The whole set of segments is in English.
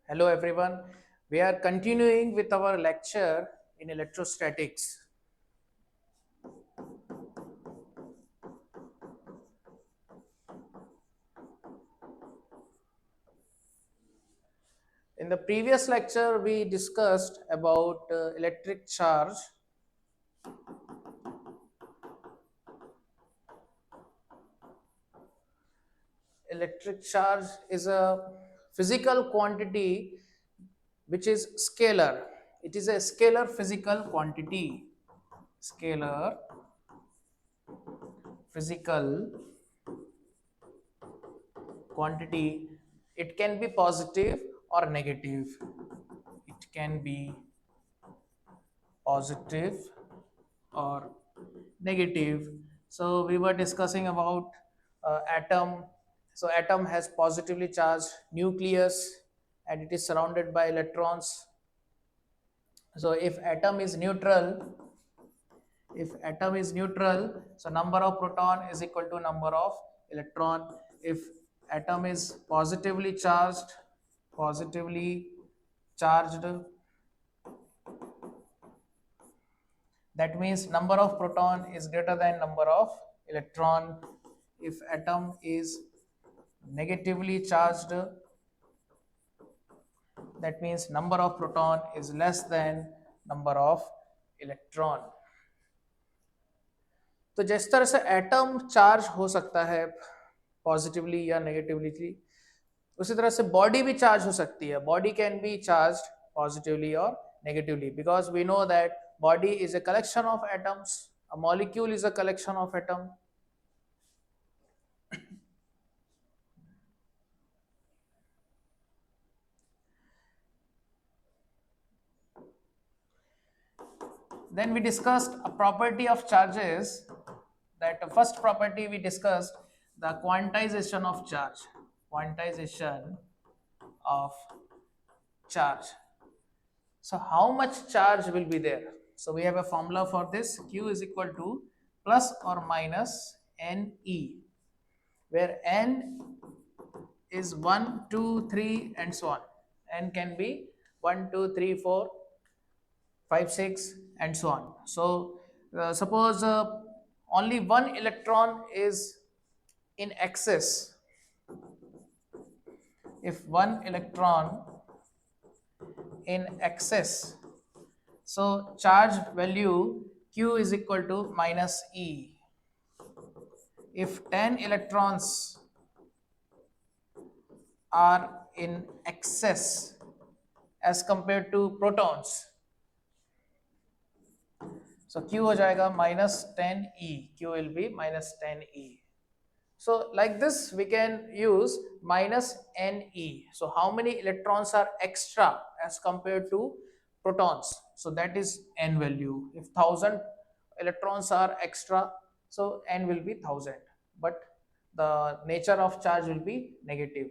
Hello everyone. We are continuing with our lecture in electrostatics. In the previous lecture, we discussed about electric charge. Electric charge is a physical quantity which is scalar. It is a scalar physical quantity. Scalar physical quantity. It can be positive or negative. It can be positive or negative. So we were discussing about atom. So atom has positively charged nucleus and it is surrounded by electrons. So if atom is neutral, so number of proton is equal to number of electron. If atom is positively charged, that means number of proton is greater than number of electron. If atom is negatively charged, that means number of proton is less than number of electron. तो जिस तरह से atom charge हो सकता है positively या negatively, उसी तरह से बॉडी भी चार्ज हो सकती है. Body can be charge positively और negatively because we know that body is a collection of atoms, a molecule is a collection of atom. Then we discussed a property of charges. That first property we discussed, the quantization of charge. Quantization of charge. So how much charge will be there? So we have a formula for this. Q is equal to plus or minus Ne, where N is 1, 2, 3 and so on. N can be 1, 2, 3, 4, 5, 6 and so on. So suppose only one electron is in excess. If one electron in excess, so charge value Q is equal to minus E. If 10 electrons are in excess as compared to protons, so Q हो जाएगा minus 10E. Q will be minus 10E. So like this we can use minus Ne. So how many electrons are extra as compared to protons? So that is N value. If 1000 electrons are extra, so N will be 1000. But the nature of charge will be negative.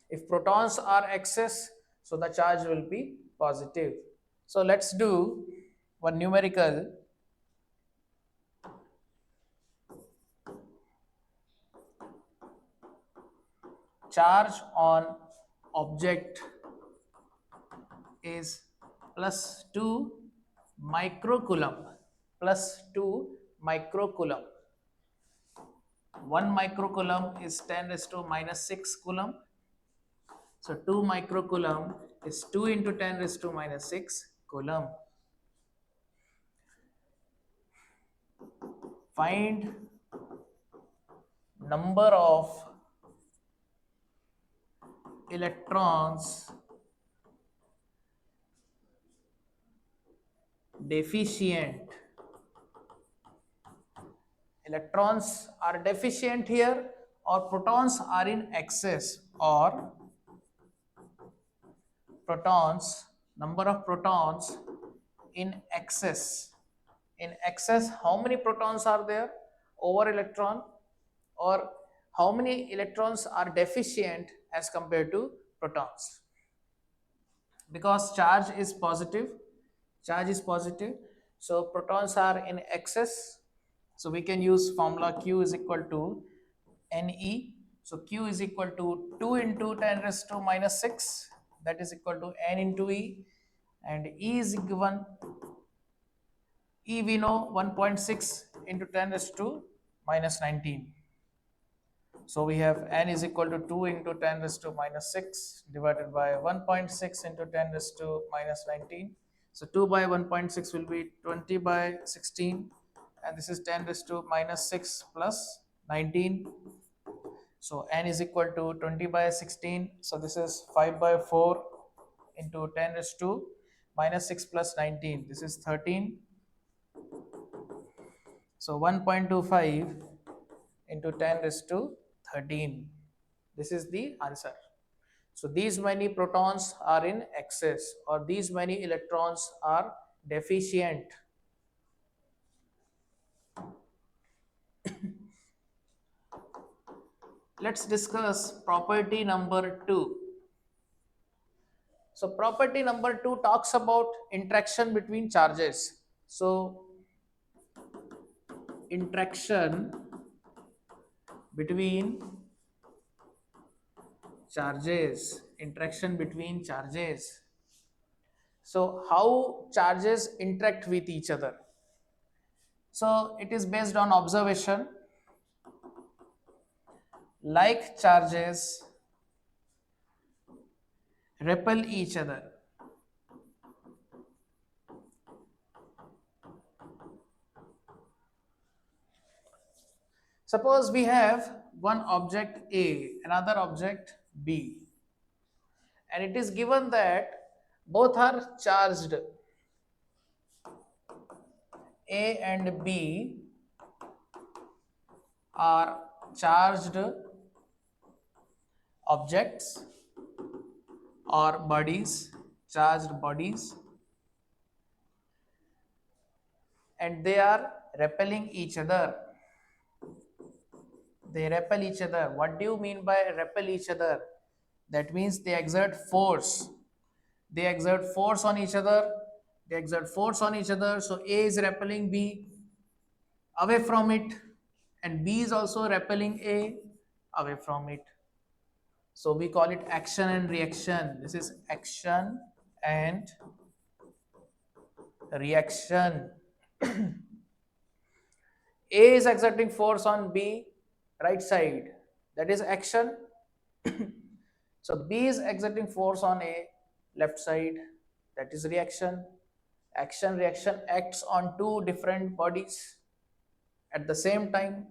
If protons are excess, so the charge will be positive. So let's do one numerical. Charge on object is plus 2 microcoulomb. Plus 2 microcoulomb. 1 microcoulomb is 10 raised to minus 6 coulomb. So 2 microcoulomb is 2 into 10 raised to minus 6 coulomb. Find number of electrons deficient. Electrons are deficient here, or protons are in excess, or protons, number of protons in excess. In excess, how many protons are there over electron, or how many electrons are deficient as compared to protons? Because charge is positive, so protons are in excess. So we can use formula Q is equal to Ne. So Q is equal to 2 into 10 raised to minus 6, that is equal to N into E, and E is given, E we know 1.6 into 10 raised to minus 19. So we have N is equal to 2 into 10 raised to minus 6 divided by 1.6 into 10 raised to minus 19. So 2 by 1.6 will be 20 by 16, and this is 10 raised to minus 6 plus 19. So N is equal to 20 by 16. So this is 5 by 4 into 10 raised to minus 6 plus 19. This is 13. So 1.25 into 10 raised to 13. This is the answer. So these many protons are in excess, or these many electrons are deficient. Let's discuss property number 2. So property number 2 talks about interaction between charges. So interaction between charges. So how charges interact with each other? So it is based on observation. Like charges repel each other. Suppose we have one object A, another object B, and it is given that both are charged. A and B are charged objects or bodies, charged bodies, and they are repelling each other. They repel each other. What do you mean by repel each other? That means they exert force. They exert force on each other. They exert force on each other. So A is repelling B away from it, and B is also repelling A away from it. So we call it action and reaction. This is action and reaction. A is exerting force on B, right side, that is action. So B is exerting force on A, left side, that is reaction. Action, reaction acts on two different bodies at the same time.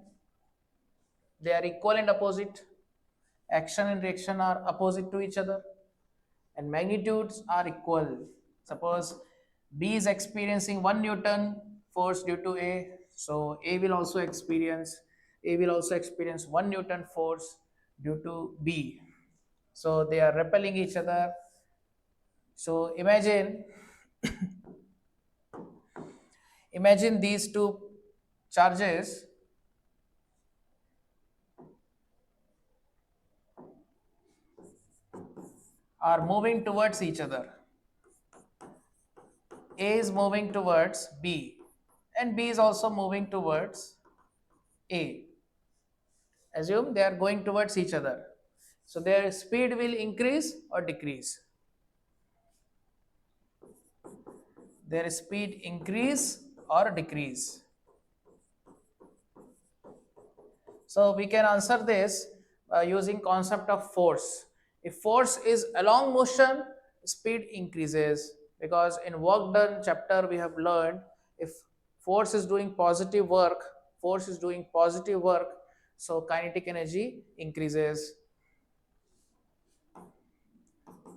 They are equal and opposite. Action and reaction are opposite to each other, and magnitudes are equal. Suppose B is experiencing 1 Newton force due to A, so A will also experience 1 Newton force due to B. So they are repelling each other. So imagine these two charges are moving towards each other. A is moving towards B, and B is also moving towards A. Assume they are going towards each other. So their speed will increase or decrease. Their speed increase or decrease. So we can answer this using concept of force. If force is along motion, speed increases, because in work done chapter we have learned, if force is doing positive work, so kinetic energy increases.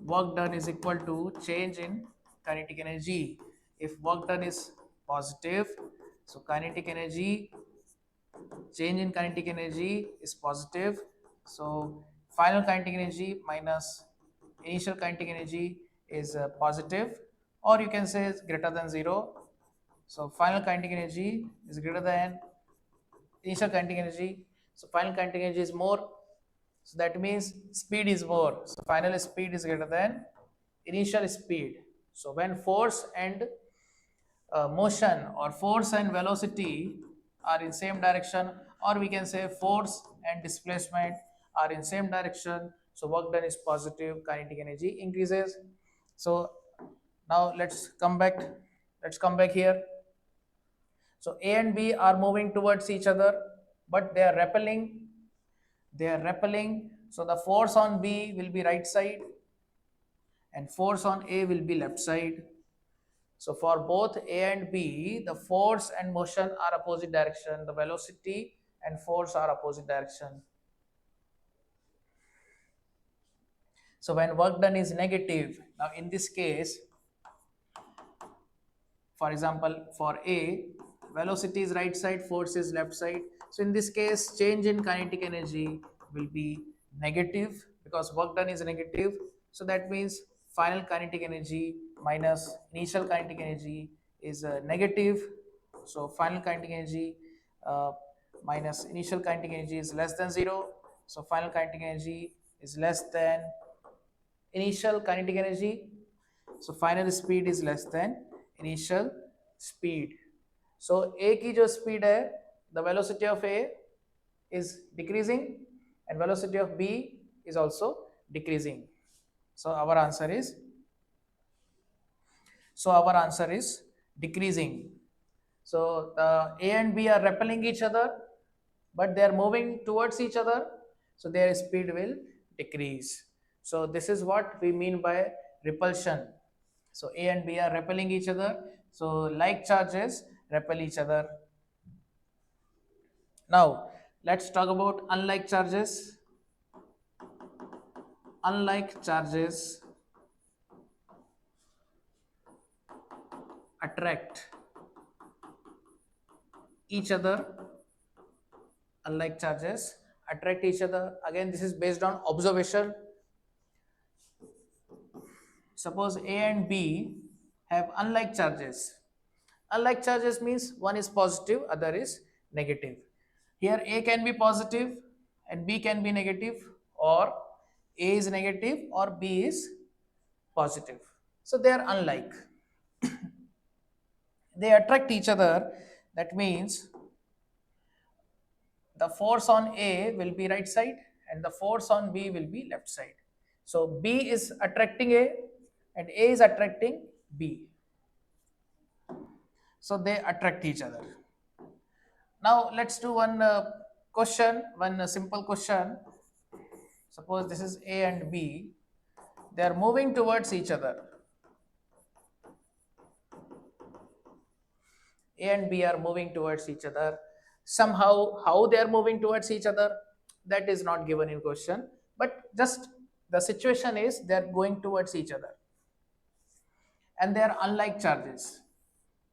Work done is equal to change in kinetic energy. If work done is positive, so kinetic energy, change in kinetic energy is positive. So final kinetic energy minus initial kinetic energy is positive, or you can say it's greater than 0. So final kinetic energy is greater than initial kinetic energy. So final kinetic energy is more. So that means speed is more. So final speed is greater than initial speed. So when force and motion, or force and velocity, are in same direction, or we can say force and displacement are in same direction, so work done is positive, kinetic energy increases. So now let's come back here. So A and B are moving towards each other, but they are repelling. They are repelling. So the force on B will be right side and force on A will be left side. So for both A and B, the force and motion are opposite direction. The velocity and force are opposite direction. So when work done is negative, now in this case, for example, for A, velocity is right side, force is left side. So in this case, change in kinetic energy will be negative because work done is negative. So that means final kinetic energy minus initial kinetic energy is negative. So final kinetic energy uh, minus initial kinetic energy is less than 0. So final kinetic energy is less than initial kinetic energy. So final speed is less than initial speed. So A की जो speed है, the velocity of A is decreasing and velocity of B is also decreasing. So our answer is decreasing. So the A and B are repelling each other, but they are moving towards each other, so their speed will decrease. So this is what we mean by repulsion. So A and B are repelling each other, so like charges repel each other. Now let's talk about unlike charges. Unlike charges attract each other. Unlike charges attract each other. Again, this is based on observation. Suppose A and B have unlike charges. Unlike charges means one is positive, other is negative. Here A can be positive and B can be negative, or A is negative or B is positive. So they are unlike. They attract each other. That means the force on A will be right side and the force on B will be left side. So B is attracting A and A is attracting B. So they attract each other. Now let's do one question, one simple question. Suppose this is A and B. They are moving towards each other. A and B are moving towards each other. Somehow, how they are moving towards each other, that is not given in question. But just the situation is they are going towards each other. And they are unlike charges.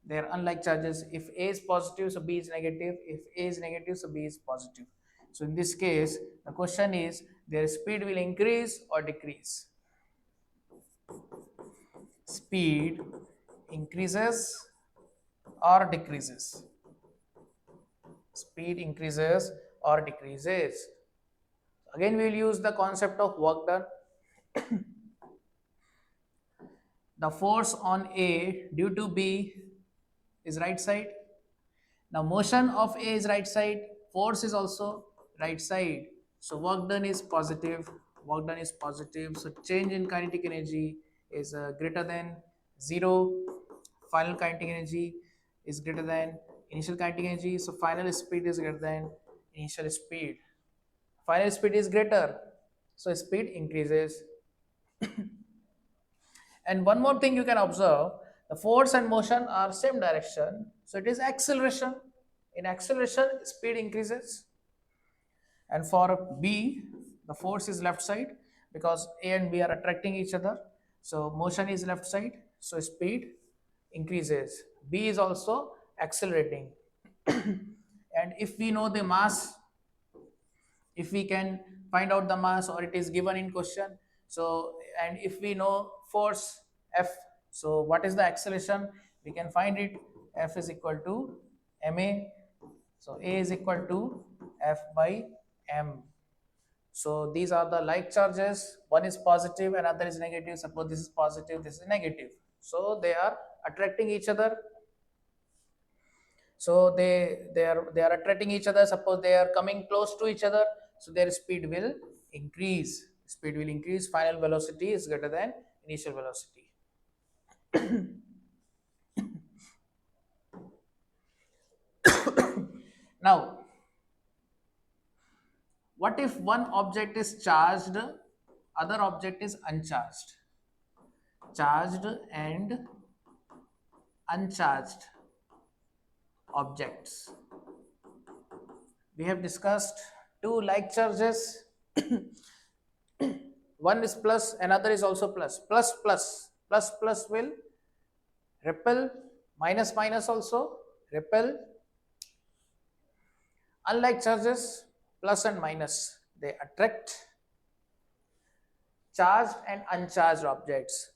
They are unlike charges. If A is positive, so B is negative. If A is negative, so B is positive. So in this case, the question is their speed will increase or decrease. Speed increases or decreases. Speed increases or decreases. Again, we will use the concept of work done. The force on A due to B is right side. Now motion of A is right side, force is also right side. So work done is positive, work done is positive. So change in kinetic energy is greater than 0. Final kinetic energy is greater than initial kinetic energy. So final speed is greater than initial speed. Final speed is greater, so speed increases. And one more thing you can observe, the force and motion are same direction, so it is acceleration. In acceleration, speed increases. And for B, the force is left side because A and B are attracting each other. So motion is left side, so speed increases. B is also accelerating. And if we know the mass, if we can find out the mass or it is given in question, so and if we know force F, so what is the acceleration, we can find it. F is equal to ma, so A is equal to F by m. So these are the like charges, one is positive and other is negative. Suppose this is positive, this is negative, so they are attracting each other. So they are attracting each other. Suppose they are coming close to each other, so their speed will increase. Speed will increase, final velocity is greater than initial velocity. Now, what if one object is charged, other object is uncharged? Charged and uncharged objects. We have discussed two like charges. One is plus, another is also plus. Plus will repel, minus also repel. Unlike charges, plus and minus, they attract. Charged and uncharged objects,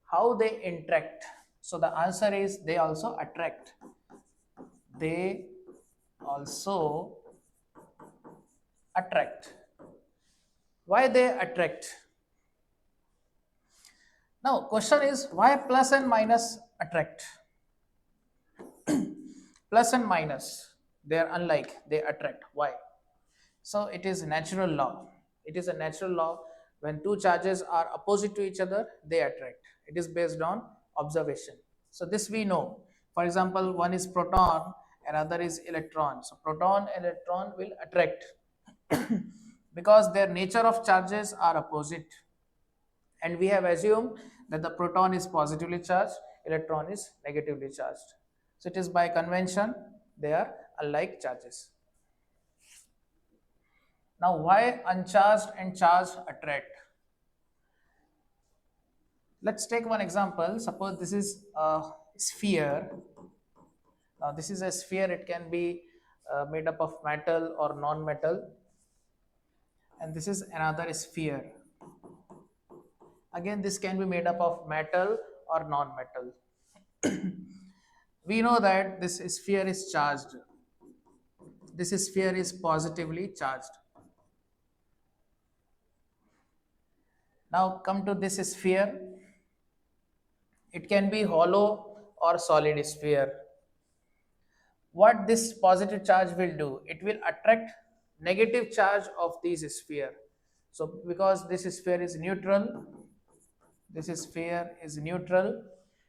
how they interact? So the answer is they also attract. They also attract. Why they attract? Now question is, why plus and minus attract? Plus and minus, they are unlike, they attract. Why? So it is natural law. It is a natural law. When two charges are opposite to each other, they attract. It is based on observation. So this we know. For example, one is proton, another is electron. So proton and electron will attract because their nature of charges are opposite. And we have assumed that the proton is positively charged, electron is negatively charged. So it is by convention, they are alike charges. Now, why uncharged and charged attract? Let's take one example. Suppose this is a sphere. Now, this is a sphere. It can be made up of metal or non-metal. And this is another sphere. Again, this can be made up of metal or non-metal. We know that this sphere is charged. This sphere is positively charged. Now come to this sphere. It can be hollow or solid sphere. What this positive charge will do? It will attract negative charge of this sphere. So because this sphere is neutral, this sphere is neutral,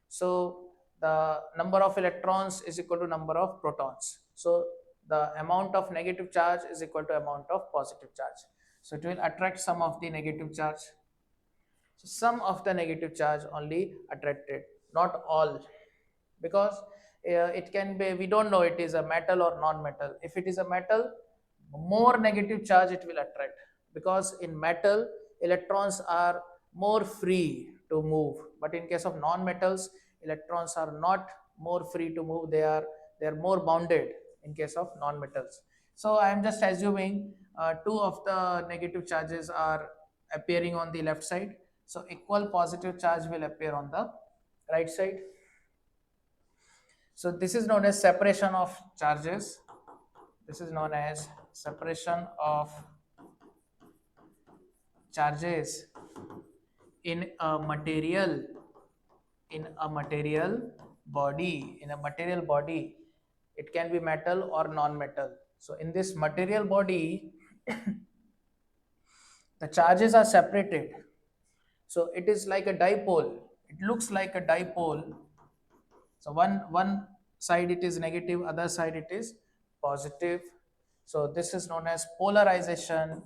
so the number of electrons is equal to number of protons. So the amount of negative charge is equal to amount of positive charge. So it will attract some of the negative charge. So some of the negative charge only attracted, not all, because it can be, we don't know it is a metal or non-metal. If it is a metal, more negative charge it will attract, because in metal electrons are more free to move, but in case of non-metals electrons are not more free to move, they are more bounded in case of non-metals. So I am just assuming two of the negative charges are appearing on the left side, so equal positive charge will appear on the right side. So this is known as separation of charges. This is known as separation of charges in a material body. In a material body, it can be metal or non-metal. So in this material body, the charges are separated. So it is like a dipole. It looks like a dipole. So one side it is negative, other side it is positive. So this is known as polarization.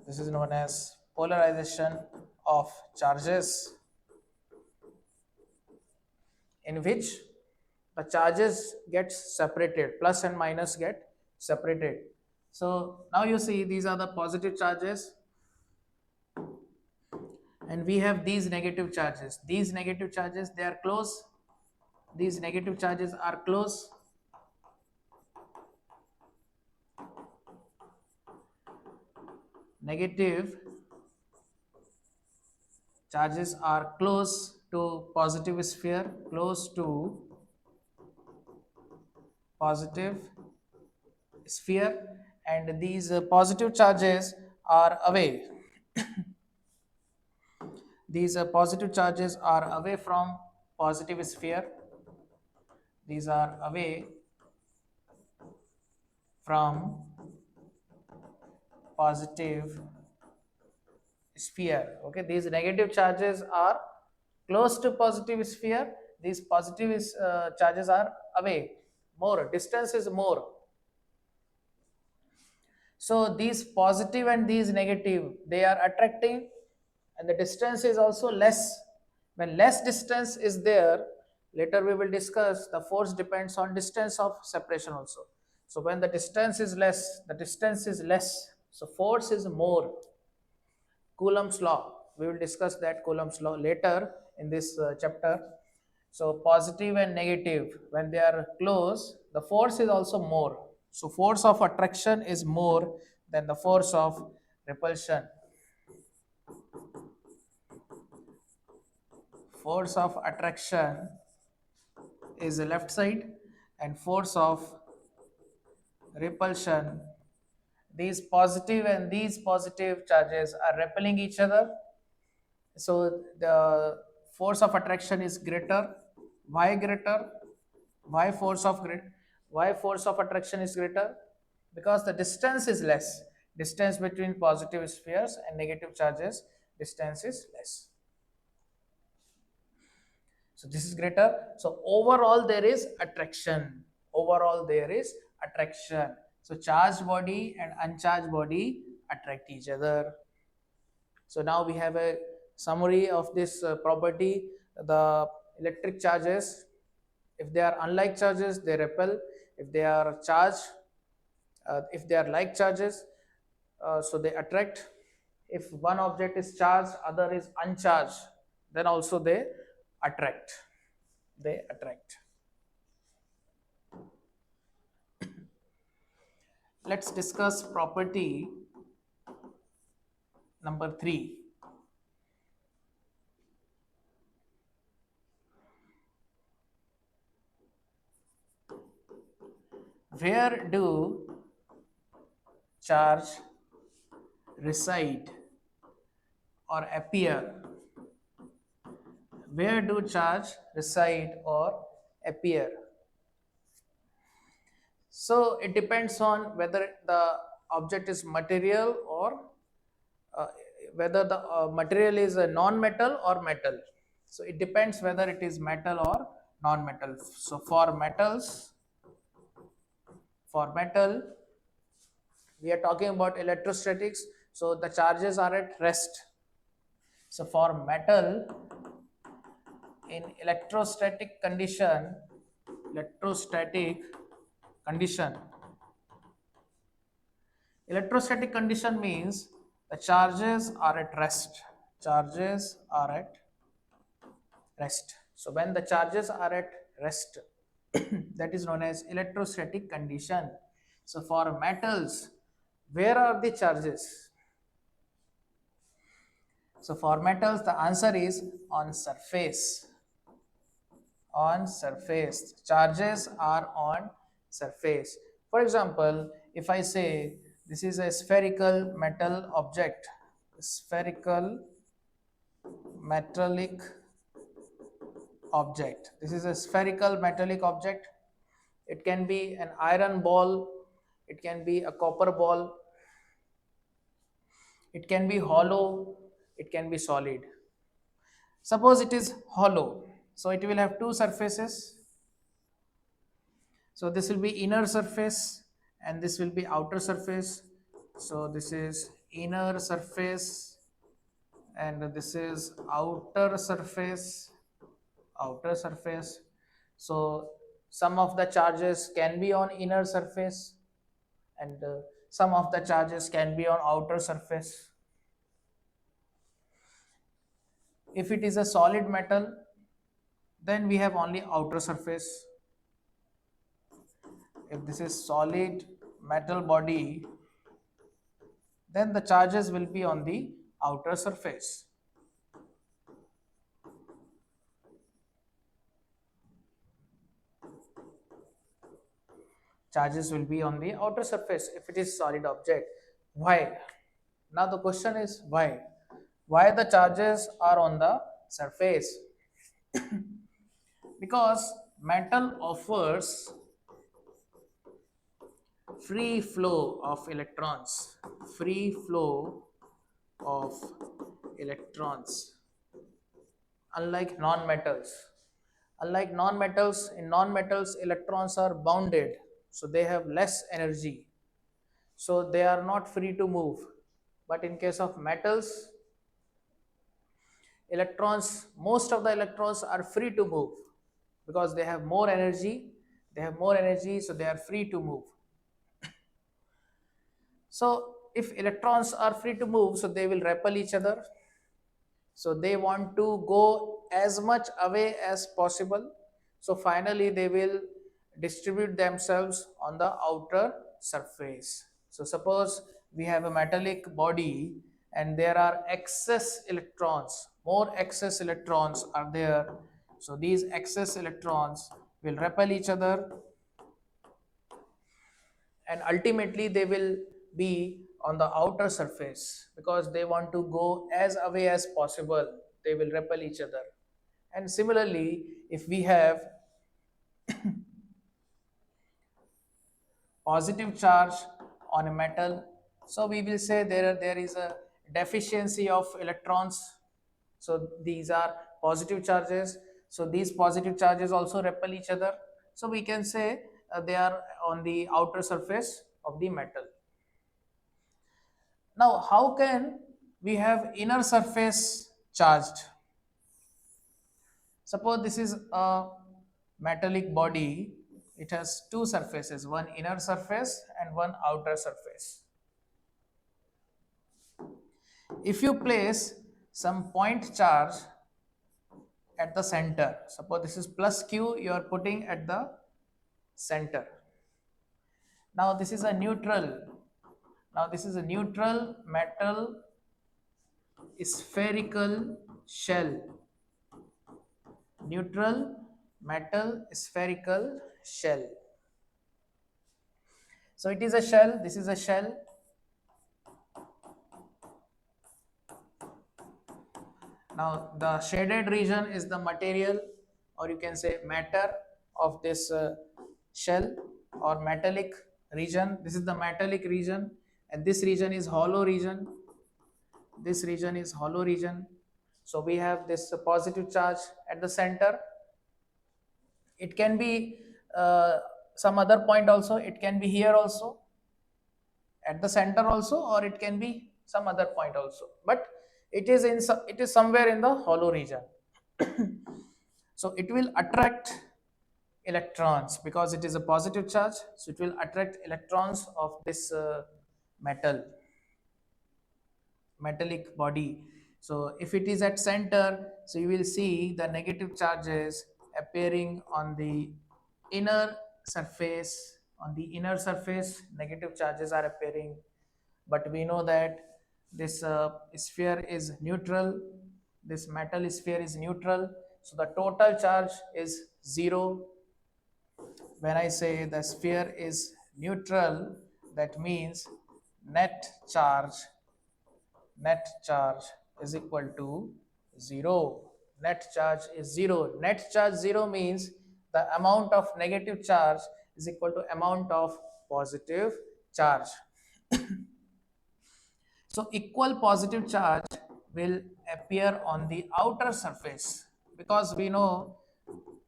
This is known as polarization of charges, in which the charges get separated, plus and minus get separated. So now you see these are the positive charges, and we have these negative charges. These negative charges, they are close. These negative charges are close. Negative charges are close to positive sphere, close to positive sphere, and these positive charges are away. These positive charges are away from positive sphere. These are away from positive sphere. Okay, these negative charges are close to positive sphere, these positive charges are away, more distance is more. So these positive and these negative, they are attracting, and the distance is also less. When less distance is there, later we will discuss, the force depends on distance of separation also. So when the distance is less, so force is more. Coulomb's law, we will discuss that Coulomb's law later in this chapter. So positive and negative, when they are close, the force is also more. So force of attraction is more than the force of repulsion. Force of attraction is the left side, and force of repulsion, these positive and these positive charges are repelling each other. So the force of attraction is greater. Why greater? Why force of why force of attraction is greater? Because the distance is less. Distance between positive spheres and negative charges, distance is less. So this is greater. So overall there is attraction. Overall there is attraction. So charged body and uncharged body attract each other. So now we have a summary of this property. The electric charges, if they are unlike charges, they repel. If they are charged, if they are like charges, so they attract. If one object is charged, other is uncharged, then also they attract. They attract. Let's discuss property number 3. Where do charge reside or appear? Where do charge reside or appear? So it depends on whether the object is material or whether the material is a non-metal or metal. So it depends whether it is metal or non-metal. So for metal, we are talking about electrostatics. So the charges are at rest. So for metal, in electrostatic condition, electrostatic condition means the charges are at rest. Charges are at rest. So when the charges are at rest, that is known as electrostatic condition. So for metals, where are the charges? So for metals, the answer is on surface. On surface. Charges are on surface. For example, if I say this is a spherical metal object, spherical metallic object. This is a spherical metallic object. It can be an iron ball, it can be a copper ball, it can be hollow, it can be solid. Suppose it is hollow, so it will have two surfaces. So this will be inner surface and this will be outer surface. So this is inner surface and this is outer surface. So some of the charges can be on inner surface and some of the charges can be on outer surface. If it is a solid metal, then we have only outer surface. If this is solid metal body, then the charges will be on the outer surface. Charges will be on the outer surface if it is solid object. Why? Now the question is why? Why the charges are on the surface? Because metal offers free flow of electrons, free flow of electrons, unlike non-metals. Unlike non-metals, in non-metals electrons are bounded, so they have less energy, so they are not free to move. But in case of metals, electrons, most of the electrons are free to move because they have more energy. They have more energy, so they are free to move. So if electrons are free to move, so they will repel each other. So they want to go as much away as possible. So finally they will distribute themselves on the outer surface. So suppose we have a metallic body and there are excess electrons, more excess electrons are there. So these excess electrons will repel each other and ultimately they will be on the outer surface because they want to go as away as possible. They will repel each other. And similarly, if we have positive charge on a metal, so we will say there is a deficiency of electrons. So these are positive charges, so these positive charges also repel each other, so we can say they are on the outer surface of the metal. Now how can we have inner surface charged? Suppose this is a metallic body, it has two surfaces, one inner surface and one outer surface. If you place some point charge at the center, suppose this is plus Q, you are putting at the center. Now this is a neutral. Now this is a neutral metal spherical shell. Neutral metal spherical shell. So it is a shell, this is a shell. Now the shaded region is the material, or you can say matter of this shell or metallic region. This is the metallic region and this region is hollow region. This region is hollow region. So we have this positive charge at the center. It can be some other point also, it can be here also at the center also, or it can be some other point also, but it is somewhere in the hollow region. So it will attract electrons because it is a positive charge, so it will attract electrons of this metallic body. So if it is at center, so you will see the negative charges appearing on the inner surface. On the inner surface negative charges are appearing, but we know that this sphere is neutral, this metal sphere is neutral, so the total charge is 0. When I say the sphere is neutral, that means net charge is equal to 0. Net charge is 0. Net charge 0 means the amount of negative charge is equal to amount of positive charge. So equal positive charge will appear on the outer surface because we know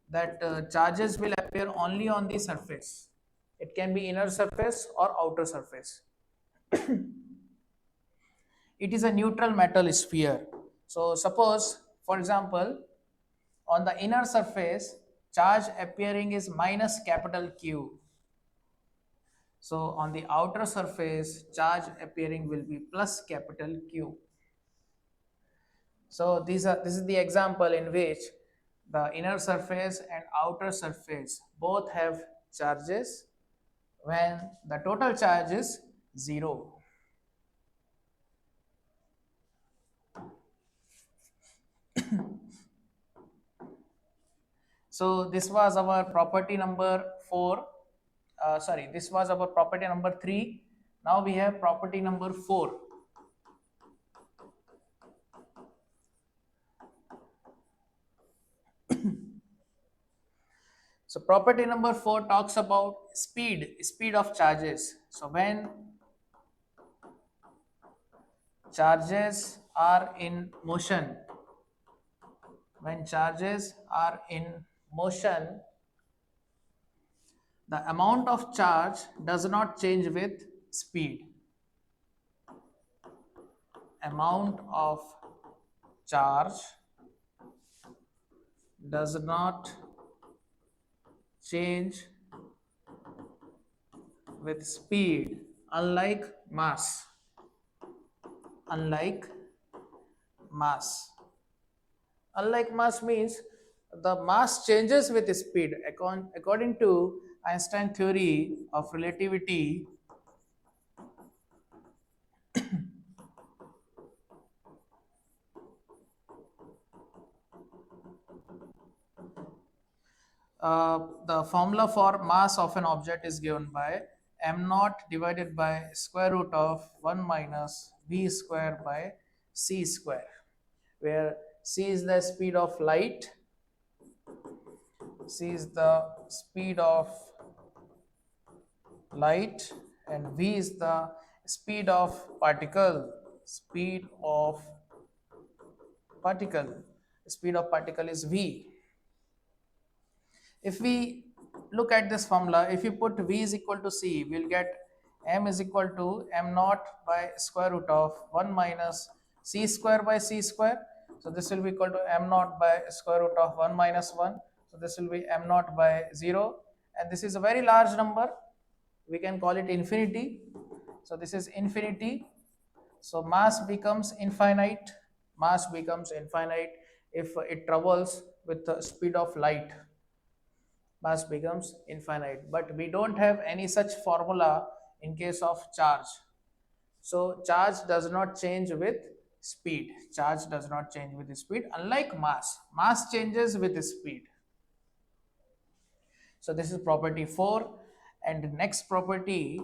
that charges will appear only on the surface. It can be inner surface or outer surface. It is a neutral metal sphere. So suppose, for example, on the inner surface, charge appearing is minus capital Q. So on the outer surface, charge appearing will be plus capital Q. So this is the example in which the inner surface and outer surface both have charges when the total charge is 0. So this was our property number 4. This was our property number 3. Now we have property number 4. So property number 4 talks about speed of charges. So when charges are in motion, when charges are in motion, the amount of charge does not change with speed. Amount of charge does not change with speed, unlike mass. Unlike mass. Unlike mass means the mass changes with speed. According to Einstein theory of relativity, the formula for mass of an object is given by m naught divided by square root of 1 minus v square by c square, where c is the speed of light, c is the speed of light, and v is the speed of particle, speed of particle, speed of particle is v. If we look at this formula, if you put v is equal to c, we'll get m is equal to m naught by square root of 1 minus c square by c square. So this will be equal to m naught by square root of 1 minus 1. So this will be m naught by 0. And this is a very large number. We can call it infinity. So this is infinity. So mass becomes infinite. Mass becomes infinite if it travels with the speed of light. Mass becomes infinite, but we don't have any such formula in case of charge. So charge does not change with speed. Charge does not change with speed, unlike mass. Mass changes with speed. So this is property 4. And next property,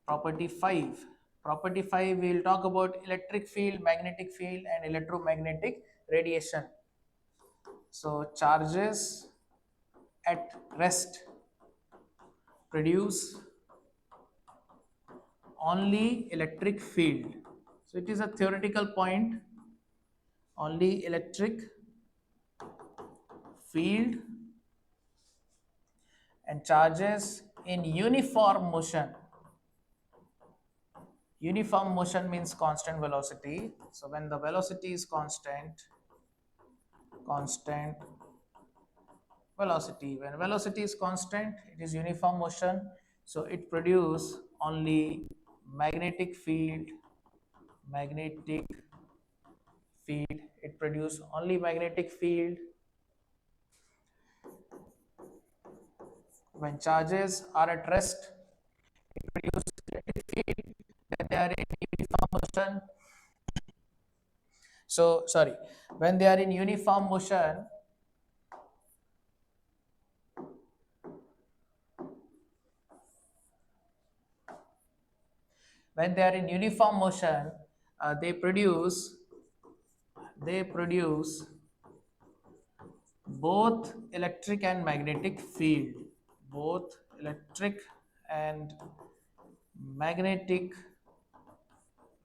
property 5. Property 5, we will talk about electric field, magnetic field, and electromagnetic radiation. So charges at rest produce only electric field. So it is a theoretical point. Only electric field, and charges in uniform motion. Uniform motion means constant velocity. So when the velocity is constant velocity, when velocity is constant, it is uniform motion. So it produces only magnetic field. Magnetic field. It produces only magnetic field. When charges are at rest, it produces electric field. When they are in uniform motion, so sorry, when they are in uniform motion, when they are in uniform motion, they produce both electric and magnetic field. Both electric and magnetic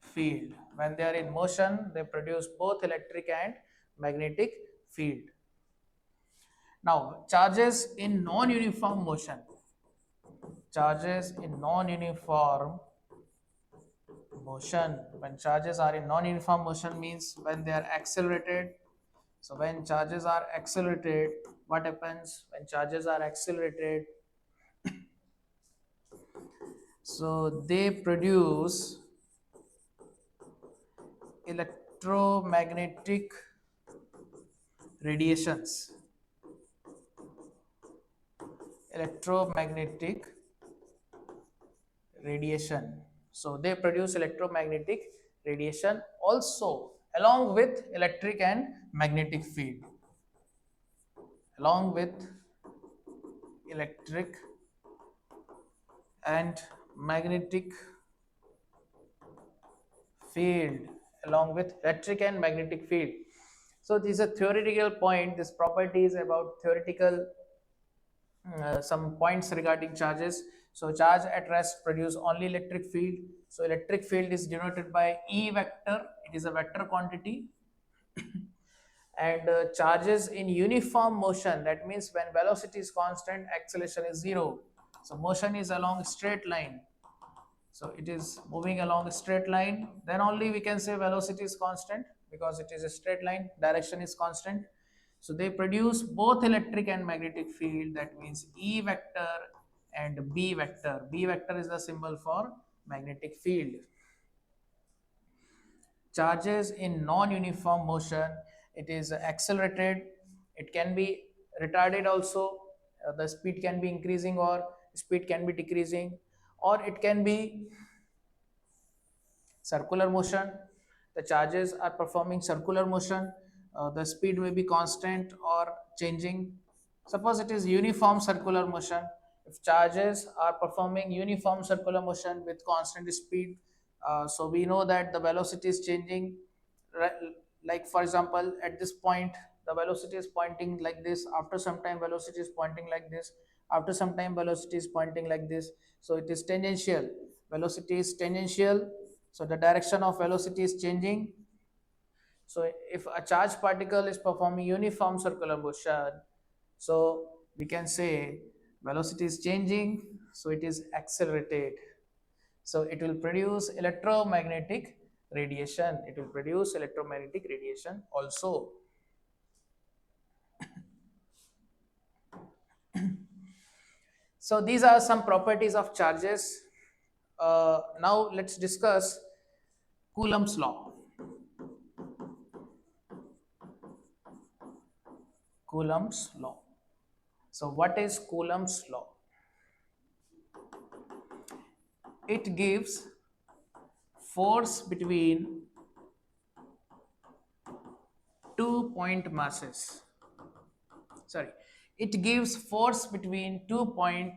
field. When they are in motion, they produce both electric and magnetic field. Now, charges in non-uniform motion. Charges in non-uniform motion. When charges are in non-uniform motion means when they are accelerated. So when charges are accelerated, what happens when charges are accelerated? So they produce electromagnetic radiations. Electromagnetic radiation. So they produce electromagnetic radiation also along with electric and magnetic field. Along with electric and magnetic field. Along with electric and magnetic field. So this is a theoretical point. This property is about theoretical some points regarding charges. So charge at rest produce only electric field. So electric field is denoted by E vector. It is a vector quantity. And charges in uniform motion, that means when velocity is constant, acceleration is zero. So motion is along a straight line. So it is moving along a straight line. Then only we can say velocity is constant, because it is a straight line, direction is constant. So they produce both electric and magnetic field, that means E vector and B vector. B vector is the symbol for magnetic field. Charges in non-uniform motion, it is accelerated, it can be retarded also. The speed can be increasing or speed can be decreasing, or it can be circular motion. The charges are performing circular motion. The speed may be constant or changing. Suppose it is uniform circular motion. If charges are performing uniform circular motion with constant speed, so we know that the velocity is changing. Like for example, at this point, the velocity is pointing like this. After some time, velocity is pointing like this. After some time, velocity is pointing like this. So it is tangential. Velocity is tangential. So the direction of velocity is changing. So if a charged particle is performing uniform circular motion, so we can say velocity is changing, so it is accelerated. So it will produce electromagnetic radiation. It will produce electromagnetic radiation also. So these are some properties of charges. Now let's discuss Coulomb's law. Coulomb's law. So what is Coulomb's law? It gives force between 2 point masses. Sorry, it gives force between 2 point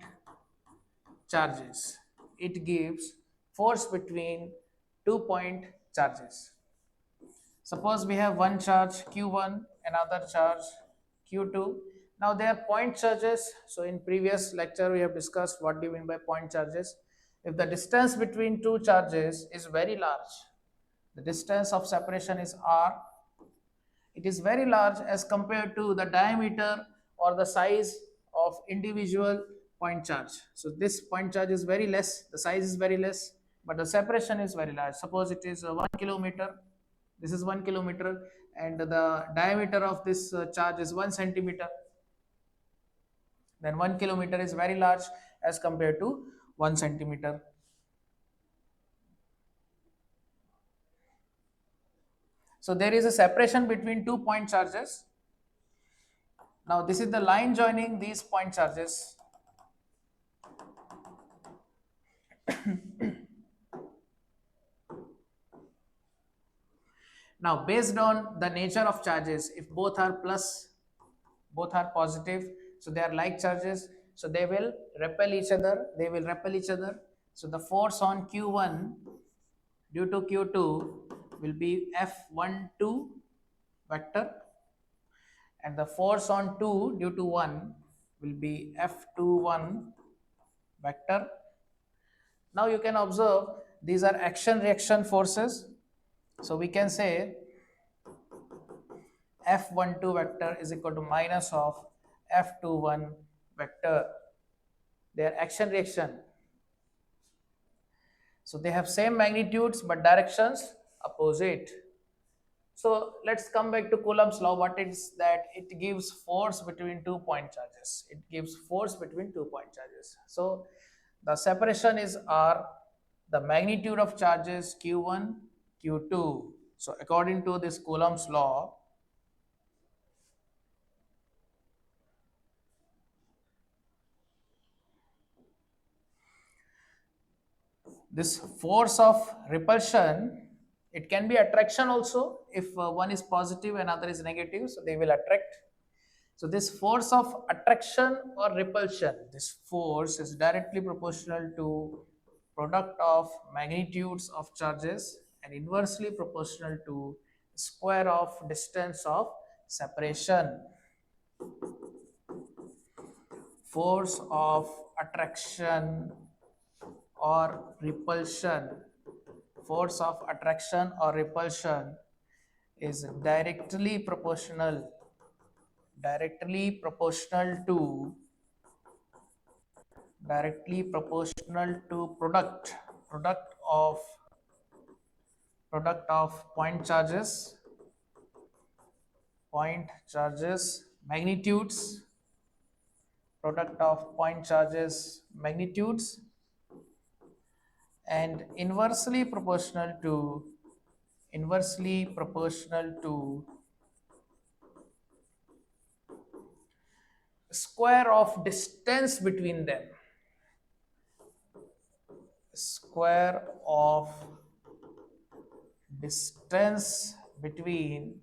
charges. It gives force between 2 point charges. Suppose we have one charge Q1, another charge Q2. Now they are point charges. So in previous lecture we have discussed what do you mean by point charges. If the distance between two charges is very large, the distance of separation is r, it is very large as compared to the diameter or the size of individual point charge. So this point charge is very less, the size is very less, but the separation is very large. Suppose it is 1 kilometer, this is 1 kilometer, and the diameter of this charge is 1 centimeter. Then 1 kilometer is very large as compared to 1 centimeter. So there is a separation between 2 point charges. Now this is the line joining these point charges. Now based on the nature of charges, if both are plus, both are positive, so they are like charges, so they will repel each other, So the force on Q1 due to Q2 will be F12 vector, and the force on 2 due to 1 will be F21 vector. Now you can observe these are action reaction forces. So we can say F12 vector is equal to minus of F21 vector. Their action reaction. So they have same magnitudes but directions opposite. So let's come back to Coulomb's law. What is that? It gives force between 2 point charges. It gives force between 2 point charges. So the separation is R, the magnitude of charges Q1, Q2. So according to this Coulomb's law, this force of repulsion, it can be attraction also. If one is positive and other is negative, so they will attract. So this force of attraction or repulsion, this force is directly proportional to product of magnitudes of charges and inversely proportional to square of distance of separation, force of attraction or repulsion, force of attraction or repulsion is directly proportional to product of point charges magnitudes, product of point charges magnitudes, and inversely proportional to square of distance between them, square of distance between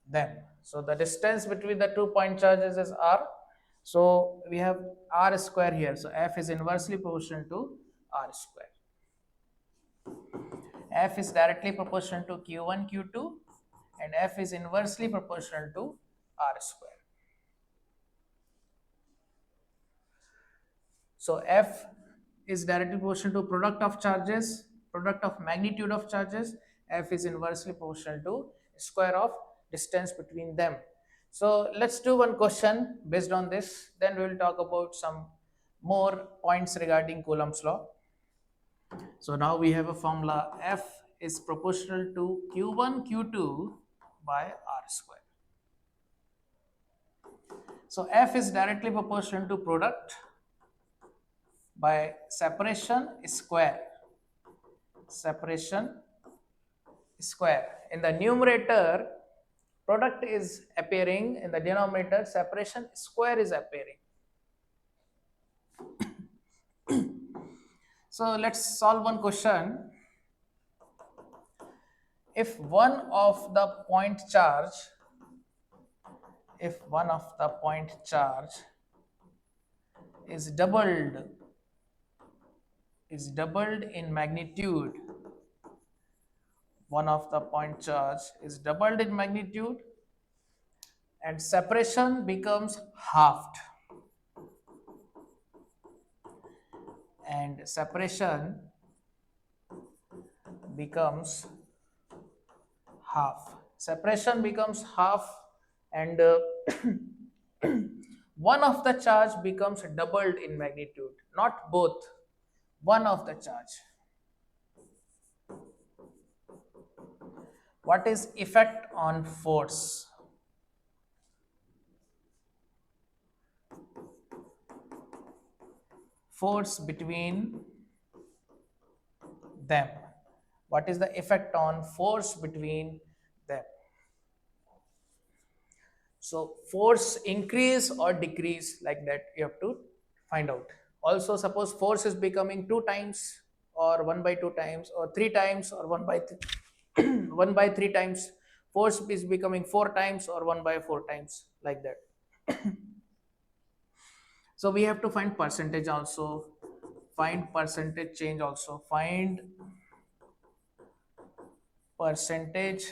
them. So the distance between the 2 point charges is r. So we have r square here. So f is inversely proportional to r square. F is directly proportional to q1, q2, and f is inversely proportional to r square. So f is directly proportional to product of charges, product of magnitude of charges. F is inversely proportional to square of distance between them. So let's do one question based on this. Then we will talk about some more points regarding Coulomb's law. So now we have a formula. F is proportional to q1 q2 by r square. So F is directly proportional to product by separation square. Separation square. In the numerator, product is appearing. In the denominator, separation square is appearing. So let's solve one question. If one of the point charge is doubled in magnitude, one of the point charge is doubled in magnitude and separation becomes halved, and separation becomes half. Separation becomes half, and one of the charge becomes doubled in magnitude, not both, one of the charge. What is effect on force? Force between them. What is the effect on force between them? So force increase or decrease, like that you have to find out. Also, suppose force is becoming 2 times or 1 by 2 times or 3 times or 1 by 1 by 3 times. Force is becoming 4 times or 1 by 4 times, like that. So we have to find percentage also, find percentage change also, find percentage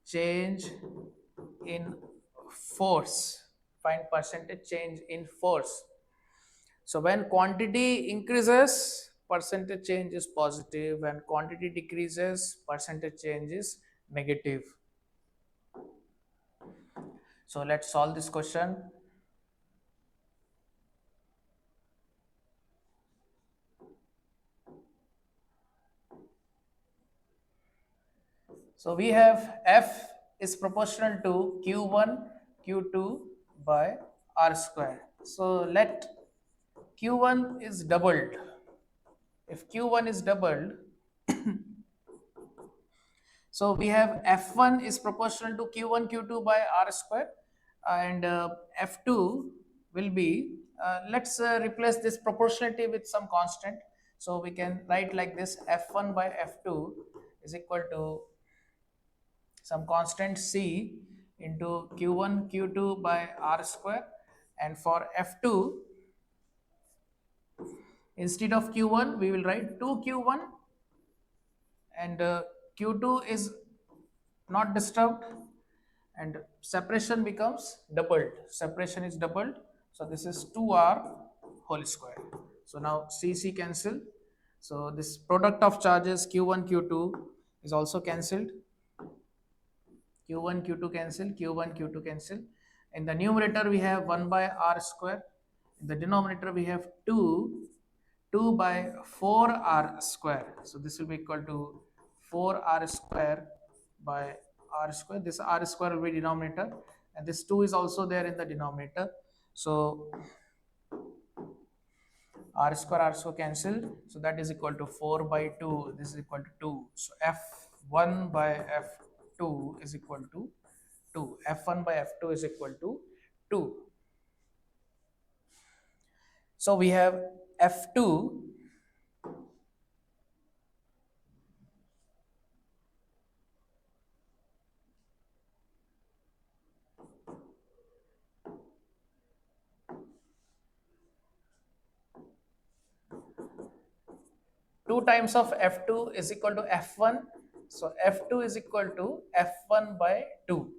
change in force, find percentage change in force. So when quantity increases, percentage change is positive. When quantity decreases, percentage change is negative. So let's solve this question. So we have F is proportional to Q1, Q2 by R square. So let Q1 is doubled. If Q1 is doubled, so we have F1 is proportional to Q1, Q2 by R square, and F2 will be, let's replace this proportionality with some constant. So we can write like this: F1 by F2 is equal to some constant C into Q1, Q2 by R square. And for F2, instead of Q1, we will write 2Q1, and Q2 is not disturbed, and separation becomes doubled. Separation is doubled, so this is 2r whole square. So now C cancel. So this product of charges q1 q2 is also cancelled. Q1 q2 cancel, q1 q2 cancel. In the numerator we have 1 by r square. In the denominator we have 2 by 4r square. So this will be equal to 4r square by r square. This r square will be denominator, and this 2 is also there in the denominator. So r square cancelled. So that is equal to 4 by 2. This is equal to 2. So f1 by f2 is equal to 2. f1 by f2 is equal to 2. So we have f2 2 times of f2 is equal to f1. So f2 is equal to f1 by 2.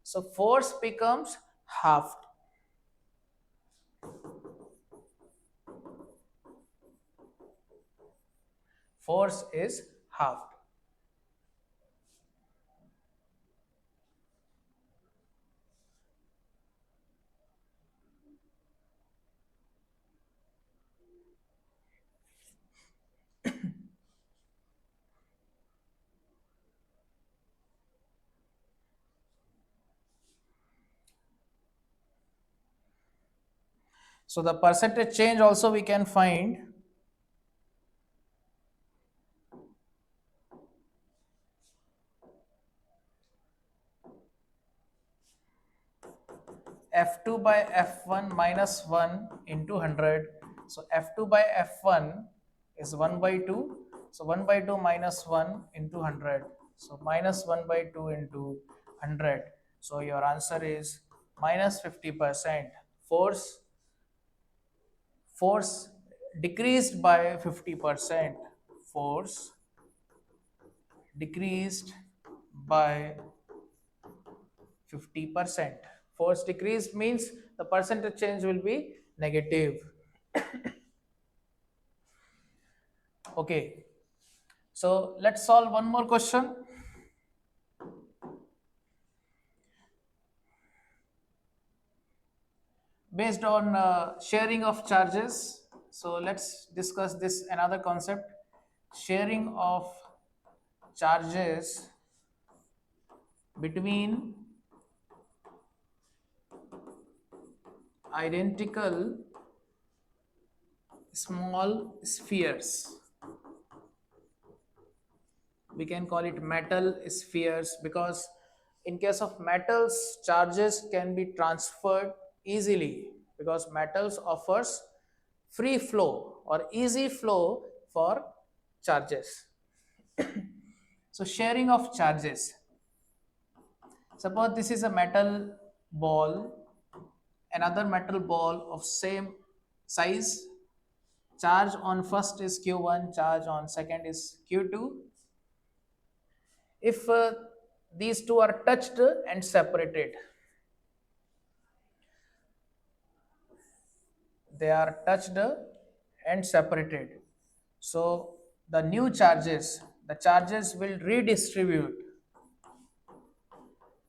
So force becomes halved. Force is halved. So the percentage change also we can find. F2 by F1 minus 1 into 100. So F2 by F1 is 1 by 2. So 1 by 2 minus 1 into 100. So minus 1 by 2 into 100. So your answer is minus 50%. Force decreased by 50%. Force decreased by 50%. Force decreased means the percentage change will be negative. Okay, so let's solve one more question. Based on sharing of charges. So let's discuss this another concept, sharing of charges between identical small spheres. We can call it metal spheres, because in case of metals, charges can be transferred easily, because metals offers free flow or easy flow for charges. So sharing of charges. Suppose this is a metal ball, another metal ball of same size. Charge on first is Q1, charge on second is Q2. If these two are touched and separated, they are touched and separated. So the new charges, the charges will redistribute.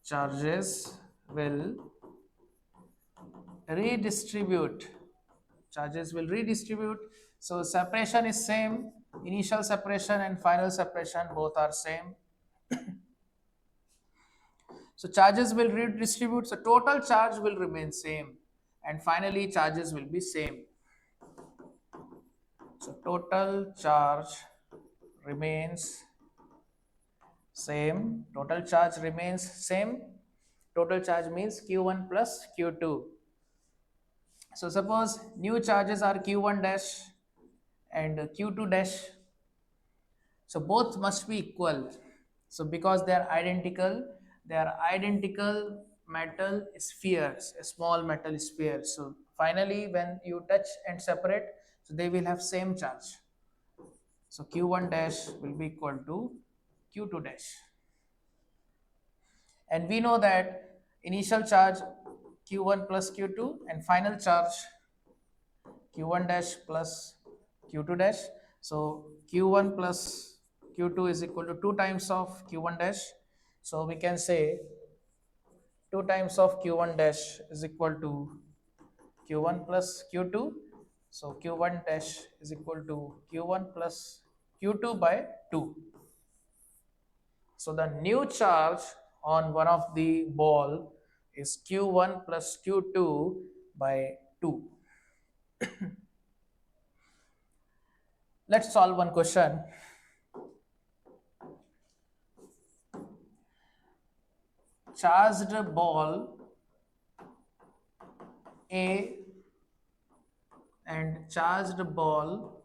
Charges will redistribute. Charges will redistribute. So separation is same. Initial separation and final separation both are same. So charges will redistribute. So total charge will remain same. And finally charges will be same. So total charge remains same. Total charge remains same. Total charge means Q1 plus Q2. So suppose new charges are Q1 dash and Q2 dash. So both must be equal. So because they are identical metal spheres, a small metal sphere. So finally when you touch and separate, so they will have same charge. So Q1 dash will be equal to Q2 dash. And we know that initial charge q1 plus q2 and final charge q1 dash plus q2 dash. So q1 plus q2 is equal to 2 times of q1 dash. So we can say 2 times of q1 dash is equal to q1 plus q2. So q1 dash is equal to q1 plus q2 by 2. So the new charge on one of the ball is q1 plus q2 by 2. Let's solve one question. Charged ball A and charged ball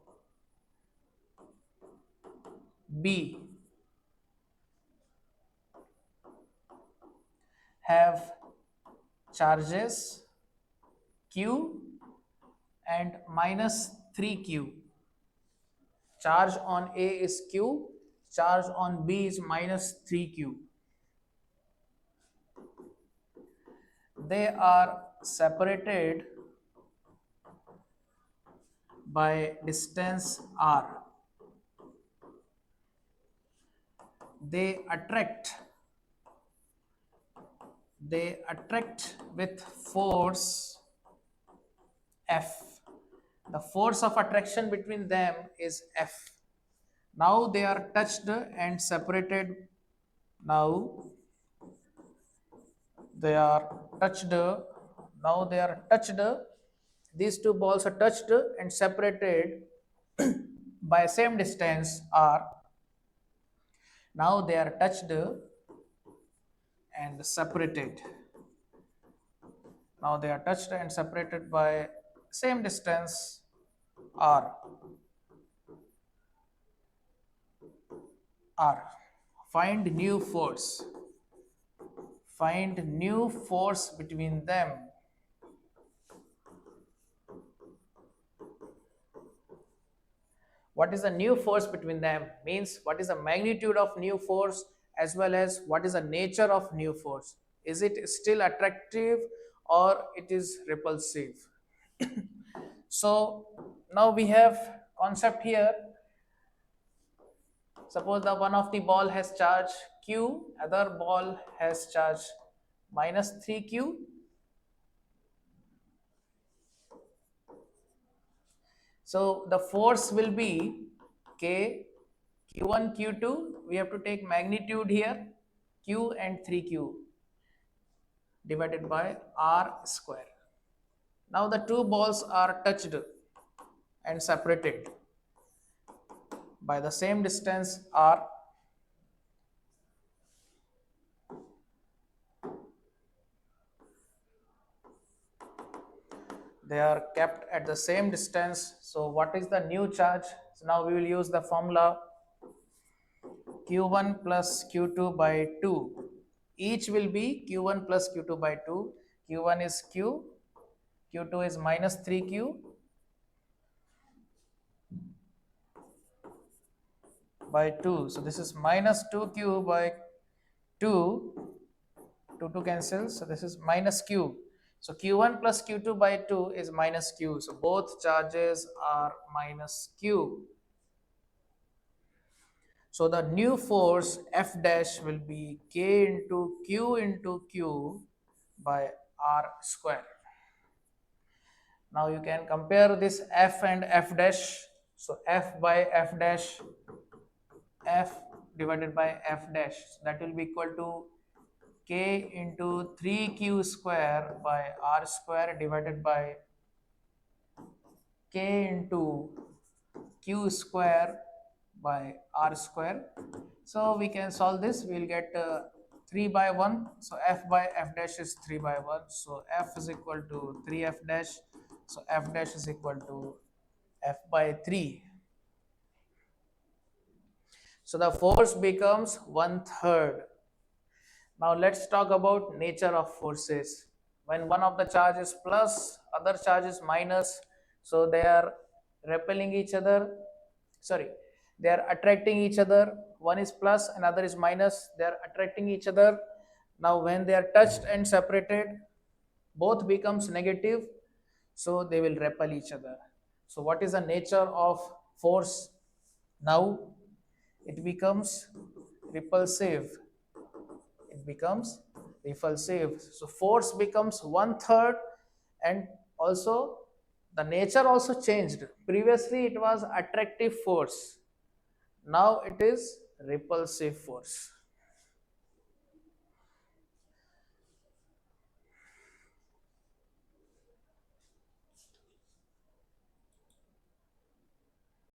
B have charges Q and minus 3Q. Charge on A is Q, charge on B is minus 3Q. They are separated by distance R. They attract with force F. The force of attraction between them is F. Now they are touched and separated. Now they are touched. Now they are touched. These two balls are touched and separated by same distance R. Now they are touched and separated. Now they are touched and separated by same distance R. R. Find new force. Find new force between them. What is the new force between them? Means what is the magnitude of new force as well as what is the nature of new force? Is it still attractive or it is repulsive? So now we have concept here. Suppose the one of the ball has charge Q, other ball has charge minus 3Q. So the force will be K, Q1, Q2. We have to take magnitude here, Q and 3Q divided by R square. Now the two balls are touched and separated by the same distance R. They are kept at the same distance. So what is the new charge? So now we will use the formula Q1 plus Q2 by 2. Each will be Q1 plus Q2 by 2. Q1 is Q, Q2 is minus 3Q by 2. So this is minus 2Q by 2. 2 cancels. So this is minus Q. So Q1 plus Q2 by 2 is minus Q. So both charges are minus Q. So the new force F dash will be K into Q by R square. Now you can compare this F and F dash. So F by F dash, F divided by F dash. So that will be equal to K into 3Q square by R square divided by K into Q square by R square. So we can solve this. We will get 3 by 1. So F by F dash is 3 by 1. So F is equal to 3F dash. So F dash is equal to F by 3. So the force becomes 1/3. Now let's talk about nature of forces. When one of the charge is plus, other charge is minus, so they are repelling each other. Sorry, they are attracting each other. One is plus, another is minus. They are attracting each other. Now when they are touched and separated, both becomes negative, so they will repel each other. So what is the nature of force? Now it becomes repulsive. It becomes repulsive. So force becomes one third, and also the nature also changed. Previously it was attractive force. Now it is repulsive force.